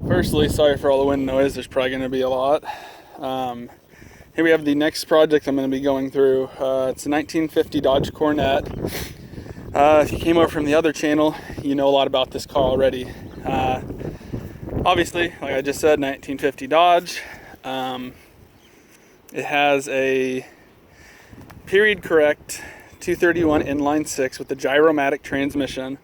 Firstly, sorry for all the wind noise. There's probably going to be a lot. Here we have the next project I'm going to be going through. It's a 1950 Dodge Coronet. If you came over from the other channel, you know a lot about this car already. Obviously, like I just said, 1950 Dodge. It has a period correct 231 inline six with the gyromatic transmission.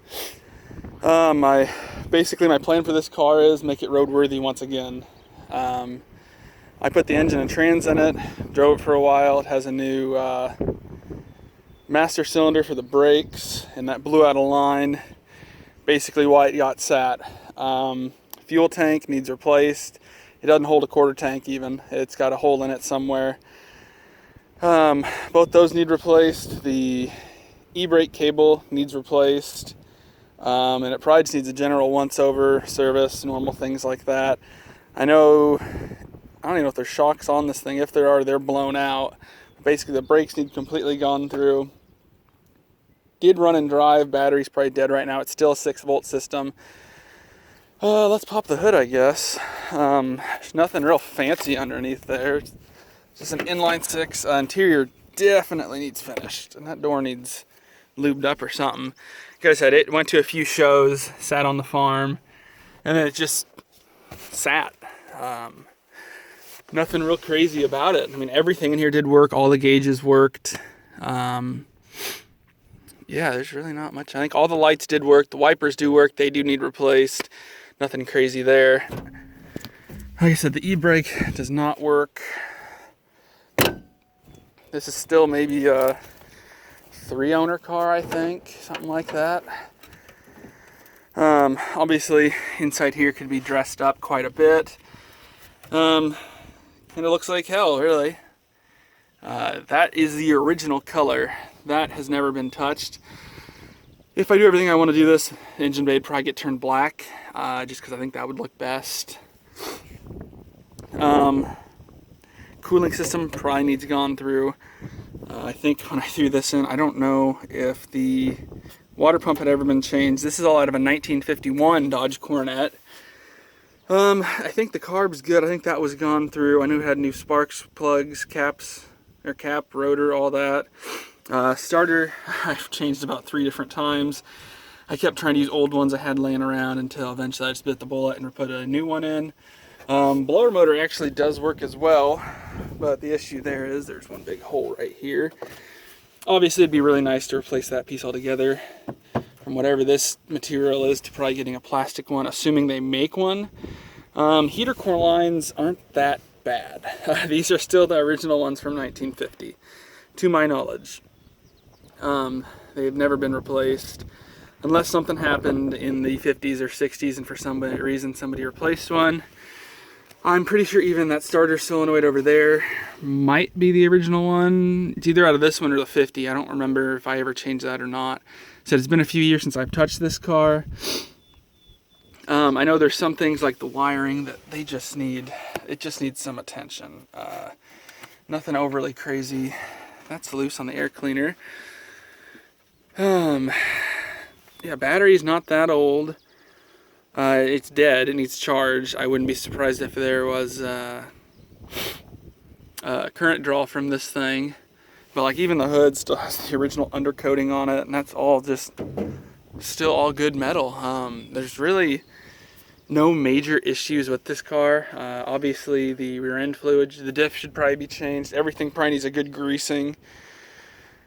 Basically my plan for this car is make it roadworthy once again. I put the engine and trans in it, drove it for a while. It has a new master cylinder for the brakes, and that blew out of line. Basically why it got sat. Fuel tank needs replaced. It doesn't hold a quarter tank even. It's got a hole in it somewhere. Both those need replaced. The e-brake cable needs replaced. And it probably just needs a general once-over service, normal things like that. I don't even know if there's shocks on this thing. If there are, they're blown out. Basically, the brakes need completely gone through. Did run and drive. Battery's probably dead right now. It's still a 6-volt system. Let's pop the hood, I guess. There's nothing real fancy underneath there. It's just an inline six. Interior definitely needs finished, and that door needs lubed up or something. Like I said, it went to a few shows, sat on the farm, and then it just sat. Nothing real crazy about it. I mean, everything in here did work. All the gauges worked. Yeah, there's really not much. I think all the lights did work. The wipers do work. They do need replaced. Nothing crazy there. Like I said, the e-brake does not work. This is still maybe a 3-owner car, I think, something like that. Obviously, inside here could be dressed up quite a bit. And it looks like hell, really. That is the original color. That has never been touched. If I do everything I want to do this, the engine bay would probably get turned black, just because I think that would look best. Cooling system probably needs gone through. I think when I threw this in, I don't know if the water pump had ever been changed. This is all out of a 1951 Dodge Coronet. I think the carb's good. I think that was gone through. I knew it had new sparks plugs, caps, or cap, rotor, all that. Starter, I've changed about 3 different times. I kept trying to use old ones I had laying around until eventually I just bit the bullet and put a new one in. Blower motor actually does work as well, but the issue there is there's one big hole right here. Obviously it'd be really nice to replace that piece altogether from whatever this material is to probably getting a plastic one, assuming they make one. Heater core lines aren't that bad. These are still the original ones from 1950, to my knowledge. They've never been replaced. Unless something happened in the 50s or 60s and for some reason somebody replaced one. I'm pretty sure even that starter solenoid over there might be the original one. It's either out of this one or the 50. I don't remember if I ever changed that or not. So it's been a few years since I've touched this car. I know there's some things like the wiring that it just needs some attention. Nothing overly crazy. That's loose on the air cleaner. Yeah, battery's not that old. It's dead. It needs charged. I wouldn't be surprised if there was a current draw from this thing. But like even the hood still has the original undercoating on it, and that's all just still all good metal. There's really no major issues with this car. Obviously the rear end fluid, the diff should probably be changed. Everything probably needs a good greasing.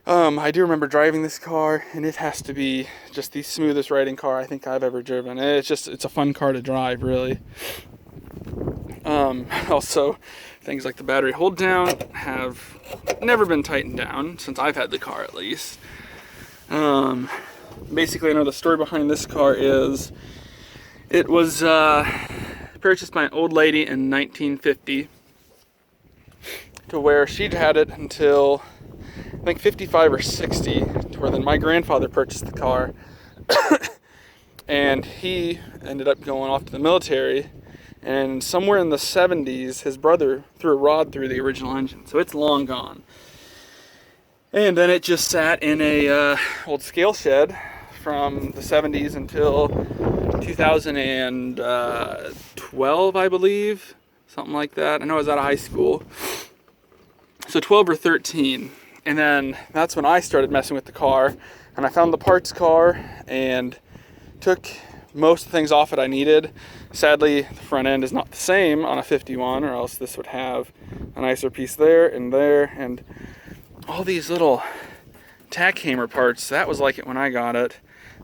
I do remember driving this car, and it has to be just the smoothest riding car I think I've ever driven. It's a fun car to drive, really. Also, things like the battery hold down have never been tightened down since I've had the car, at least. Basically, I know the story behind this car is it was purchased by an old lady in 1950 to where she'd had it until I think 55 or 60, to where then my grandfather purchased the car and he ended up going off to the military, and somewhere in the 70s his brother threw a rod through the original engine, so it's long gone. And then it just sat in a old scale shed from the 70s until 2012, I believe, something like that. I know I was out of high school, so 12 or 13. And then that's when I started messing with the car, and I found the parts car and took most of the things off it I needed. Sadly, the front end is not the same on a 51, or else this would have a nicer piece there, and all these little tack hammer parts. That was like it when I got it.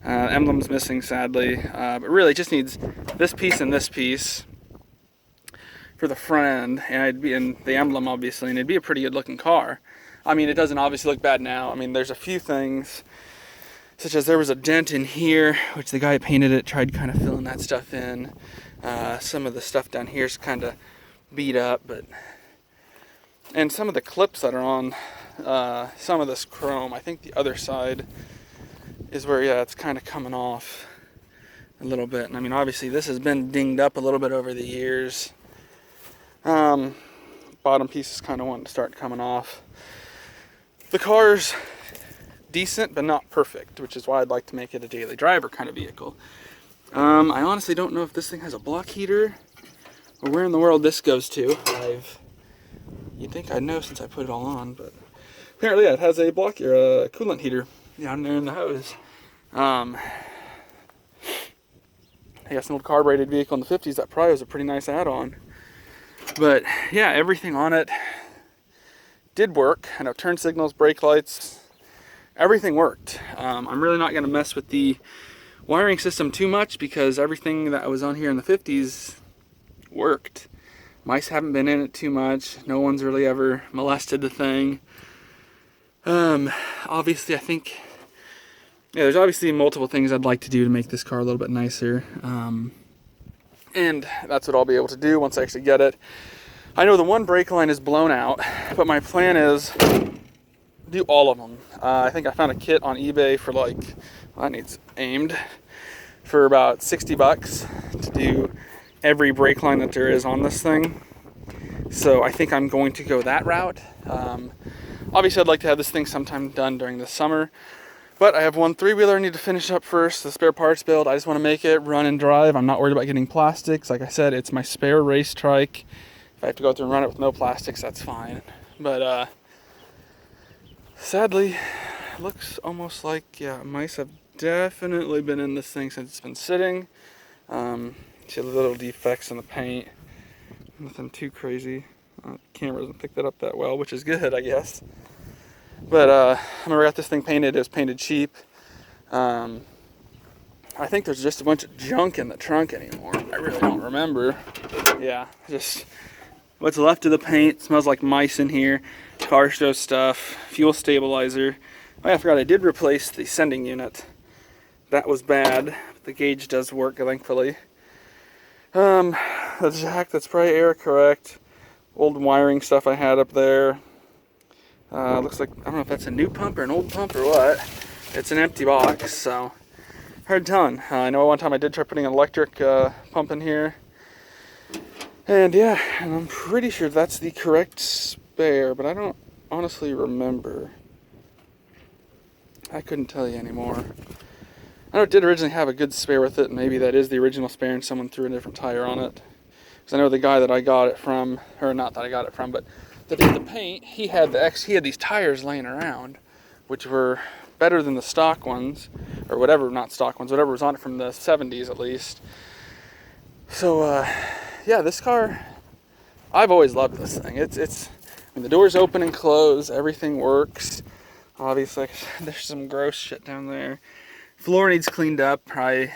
Emblem's missing, sadly, but really it just needs this piece and this piece for the front end, and I'd be in the emblem, obviously, and it'd be a pretty good looking car. I mean, it doesn't obviously look bad now. I mean, there's a few things, such as there was a dent in here, which the guy who painted it tried kind of filling that stuff in. Some of the stuff down here is kind of beat up, and some of the clips that are on some of this chrome, I think the other side is where, yeah, it's kind of coming off a little bit. And I mean, obviously this has been dinged up a little bit over the years. Bottom piece is kind of wanting to start coming off. The car's decent, but not perfect, which is why I'd like to make it a daily driver kind of vehicle. I honestly don't know if this thing has a block heater or where in the world this goes to. You'd think I'd know since I put it all on, but apparently, yeah, it has a block or a coolant heater down there in the hose. I guess an old carbureted vehicle in the 50s, that probably was a pretty nice add-on. But yeah, everything on it did work. I know turn signals, brake lights, everything worked. I'm really not going to mess with the wiring system too much because everything that was on here in the 50s worked. Mice haven't been in it too much. No one's really ever molested the thing. Obviously, I think, yeah, there's obviously multiple things I'd like to do to make this car a little bit nicer. And that's what I'll be able to do once I actually get it. I know the one brake line is blown out, but my plan is do all of them. I think I found a kit on eBay for like, well, that needs aimed, for about 60 bucks to do every brake line that there is on this thing. So I think I'm going to go that route. Obviously I'd like to have this thing sometime done during the summer, but I have one 3-wheeler I need to finish up first, the spare parts build. I just want to make it run and drive. I'm not worried about getting plastics. Like I said, it's my spare race trike. If I have to go through and run it with no plastics, that's fine. But sadly, it looks almost like, yeah, mice have definitely been in this thing since it's been sitting. See the little defects in the paint. Nothing too crazy. Camera doesn't pick that up that well, which is good, I guess. But I remember I got this thing painted. It was painted cheap. I think there's just a bunch of junk in the trunk anymore. I really don't remember. Yeah, just what's left of the paint. Smells like mice in here. Car show stuff. Fuel stabilizer. Oh yeah, I forgot I did replace the sending unit. That was bad. The gauge does work, thankfully. The jack, that's probably air correct. Old wiring stuff I had up there. Looks like, I don't know if that's a new pump or an old pump or what. It's an empty box, so hard telling. I know one time I did try putting an electric pump in here. And yeah, and I'm pretty sure that's the correct spare, but I don't honestly remember. I couldn't tell you anymore. I know it did originally have a good spare with it, and maybe that is the original spare and someone threw a different tire on it. Because I know the guy that I got it from, or not that I got it from, but that did the paint, he had these tires laying around, which were better than the stock ones, or whatever, not stock ones, whatever was on it from the 70s at least. So, yeah, this car, I've always loved this thing. It's, I mean, the doors open and close, everything works. Obviously, there's some gross shit down there. Floor needs cleaned up. Probably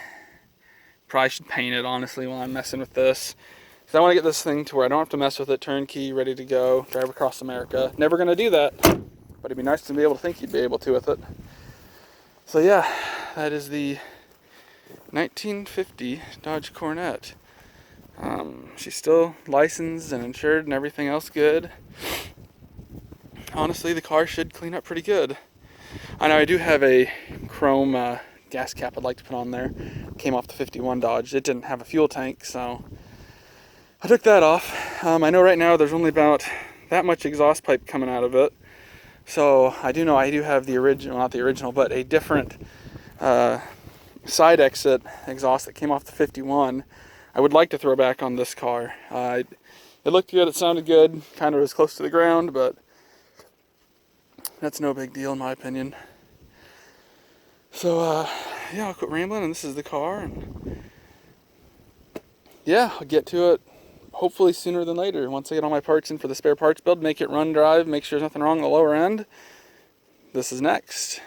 should paint it, honestly, while I'm messing with this. Because I want to get this thing to where I don't have to mess with it, turnkey, ready to go, drive across America. Never going to do that, but it'd be nice to be able to think you'd be able to with it. So yeah, that is the 1950 Dodge Coronet. She's still licensed and insured and everything else good. Honestly, the car should clean up pretty good. I know I do have a chrome gas cap I'd like to put on there. Came off the 51 Dodge. It didn't have a fuel tank, so I took that off. I know right now there's only about that much exhaust pipe coming out of it. So I do know I do have the original, not the original, but a different side exit exhaust that came off the 51, I would like to throw back on this car. It looked good, it sounded good, kind of was close to the ground, but that's no big deal in my opinion. So yeah, I'll quit rambling, and this is the car, and yeah, I'll get to it hopefully sooner than later. Once I get all my parts in for the spare parts build, make it run, drive, make sure there's nothing wrong on the lower end. This is next.